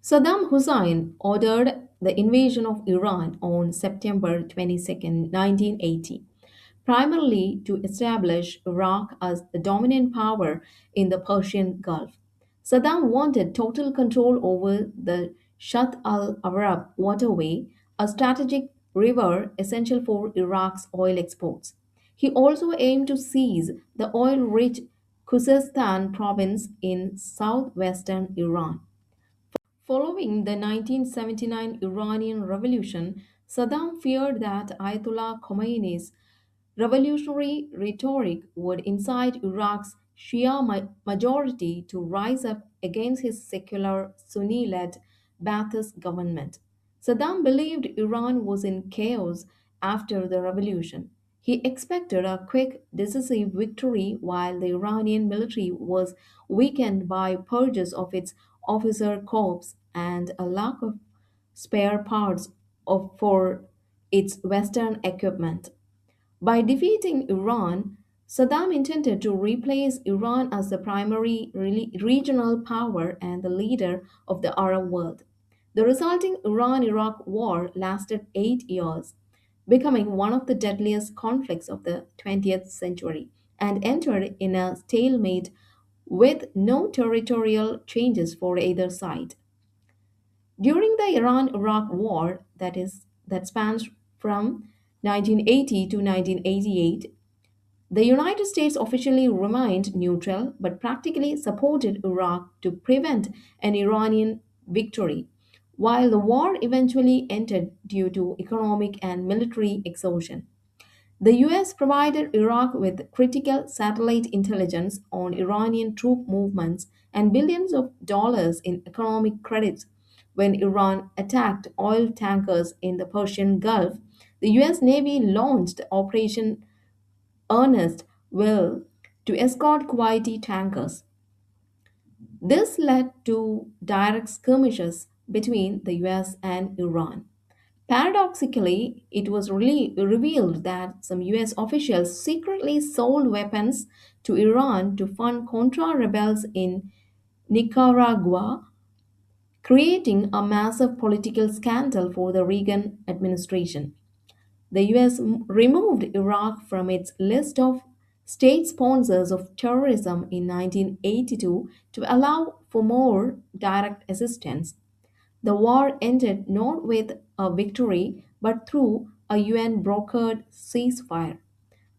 Saddam Hussein ordered the invasion of Iran on September 22nd, 1980, primarily to establish Iraq as the dominant power in the Persian Gulf. Saddam wanted total control over the Shatt al Arab waterway, a strategic river essential for Iraq's oil exports. He also aimed to seize the oil rich Khuzestan province in southwestern Iran. Following the 1979 Iranian Revolution, Saddam feared that Ayatollah Khomeini's revolutionary rhetoric would incite Iraq's Shia majority to rise up against his secular Sunni led Ba'athist government. Saddam believed Iran was in chaos after the revolution. He expected a quick, decisive victory while the Iranian military was weakened by purges of its officer corps and a lack of spare parts for its Western equipment. By defeating Iran, Saddam intended to replace Iran as the primary regional power and the leader of the Arab world. The resulting Iran Iraq War lasted 8 years, becoming one of the deadliest conflicts of the 20th century, and entered in a stalemate with no territorial changes for either side. During the Iran-Iraq War, that spans from 1980 to 1988, the United States officially remained neutral but practically supported Iraq to prevent an Iranian victory, while the war eventually ended due to economic and military exhaustion. The US provided Iraq with critical satellite intelligence on Iranian troop movements and billions of dollars in economic credits. When Iran attacked oil tankers in the Persian Gulf, the US Navy launched Operation Earnest Will to escort Kuwaiti tankers. This led to direct skirmishes between the US and Iran. Paradoxically, it was really revealed that some US officials secretly sold weapons to Iran to fund Contra rebels in Nicaragua, creating a massive political scandal for the Reagan administration. The US removed Iraq from its list of state sponsors of terrorism in 1982 to allow for more direct assistance. The war ended not with a victory but through a UN brokered ceasefire.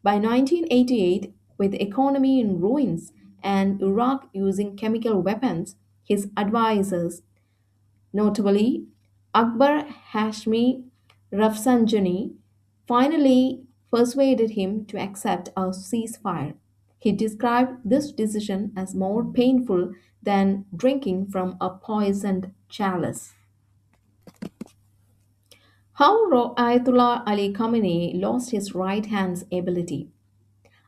By 1988, with the economy in ruins and Iraq using chemical weapons, his advisors, notably Akbar Hashmi Rafsanjani, finally persuaded him to accept a ceasefire. He described this decision as more painful than drinking from a poisoned chalice. How Ayatollah Ali Khamenei lost his right hand's ability.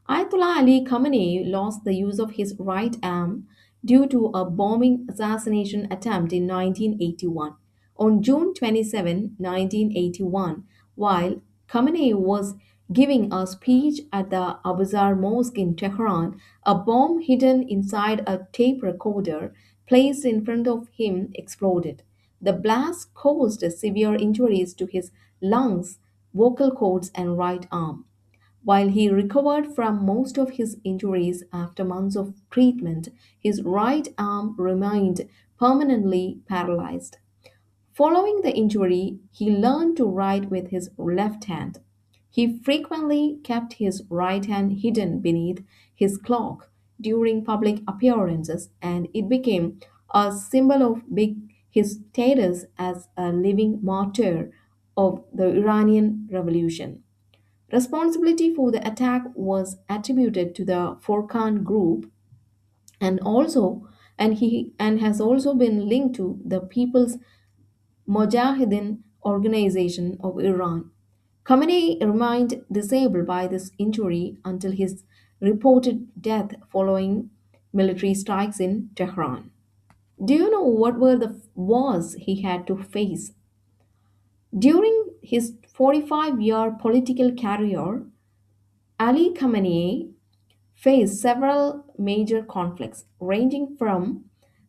Ayatollah Ali Khamenei lost the use of his right arm due to a bombing assassination attempt in 1981. On June 27, 1981, while Khamenei was giving a speech at the Abuzar Mosque in Tehran, a bomb hidden inside a tape recorder placed in front of him exploded. The blast caused severe injuries to his lungs, vocal cords, and right arm. While he recovered from most of his injuries after months of treatment, his right arm remained permanently paralyzed. Following the injury, he learned to write with his left hand. He frequently kept his right hand hidden beneath his cloak during public appearances, and it became a symbol of his status as a living martyr of the Iranian Revolution. Responsibility for the attack was attributed to the Furqan group and also and has also been linked to the People's Mujahideen Organization of Iran. Khamenei remained disabled by this injury until his reported death following military strikes in Tehran. Do you know what were the wars he had to face? During his 45-year political career, Ali Khamenei faced several major conflicts, ranging from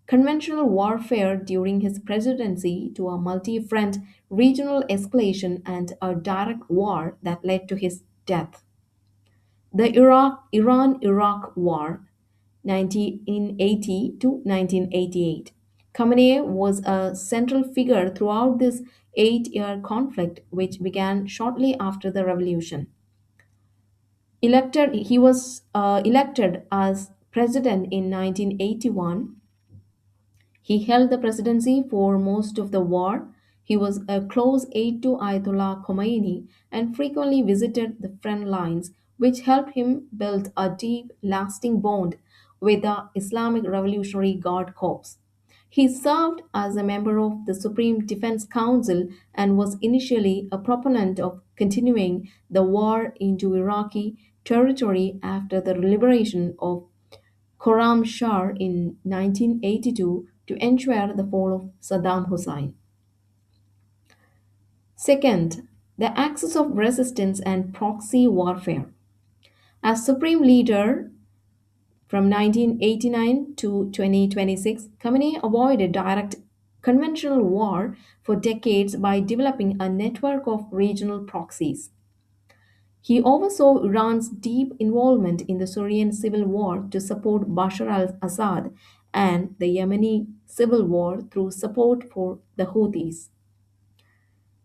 conventional warfare during his presidency to a multi front regional escalation and a direct war that led to his death. The Iran Iraq War, 1980 to 1988. Khamenei was a central figure throughout this 8 year conflict, which began shortly after the revolution. He was elected as president in 1981. He held the presidency for most of the war. He was a close aide to Ayatollah Khomeini and frequently visited the front lines, which helped him build a deep, lasting bond with the Islamic Revolutionary Guard Corps. He served as a member of the Supreme Defense Council and was initially a proponent of continuing the war into Iraqi territory after the liberation of Khorram Shah in 1982 to ensure the fall of Saddam Hussein. Second, the axis of resistance and proxy warfare. As supreme leader from 1989 to 2026, Khamenei avoided direct conventional war for decades by developing a network of regional proxies. He oversaw Iran's deep involvement in the Syrian civil war to support Bashar al Assad and the Yemeni civil war through support for the Houthis.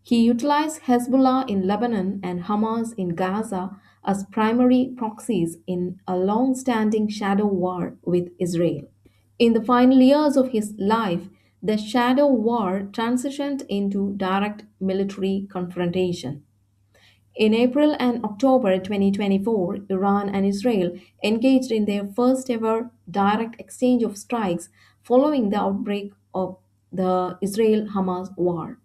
He utilized Hezbollah in Lebanon and Hamas in Gaza as primary proxies in a long standing shadow war with Israel. In the final years of his life, the shadow war transitioned into direct military confrontation. In April and October 2024, Iran and Israel engaged in their first ever direct exchange of strikes following the outbreak of the Israel Hamas war.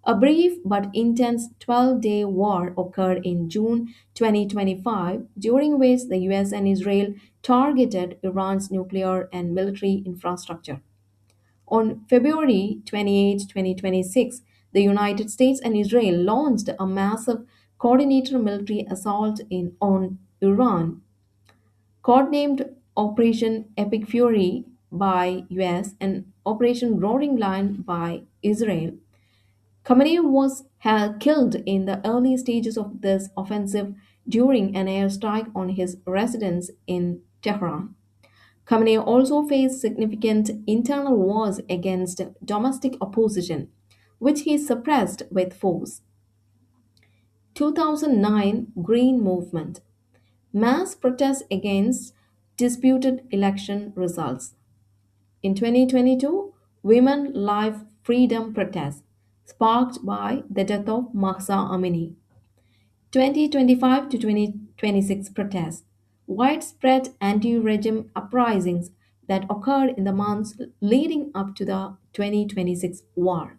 A brief but intense 12-day war occurred in June 2025, during which the US and Israel targeted Iran's nuclear and military infrastructure. On February 28, 2026, the United States and Israel launched a massive coordinated military assault on Iran, codenamed Operation Epic Fury by US and Operation Roaring Lion by Israel. Khamenei was killed in the early stages of this offensive during an airstrike on his residence in Tehran. Khamenei also faced significant internal wars against domestic opposition, which he suppressed with force. 2009 Green Movement. Mass protests against disputed election results. In 2022, Women Life Freedom protests, sparked by the death of Mahsa Amini. 2025 to 2026 protests, widespread anti regime uprisings that occurred in the months leading up to the 2026 war.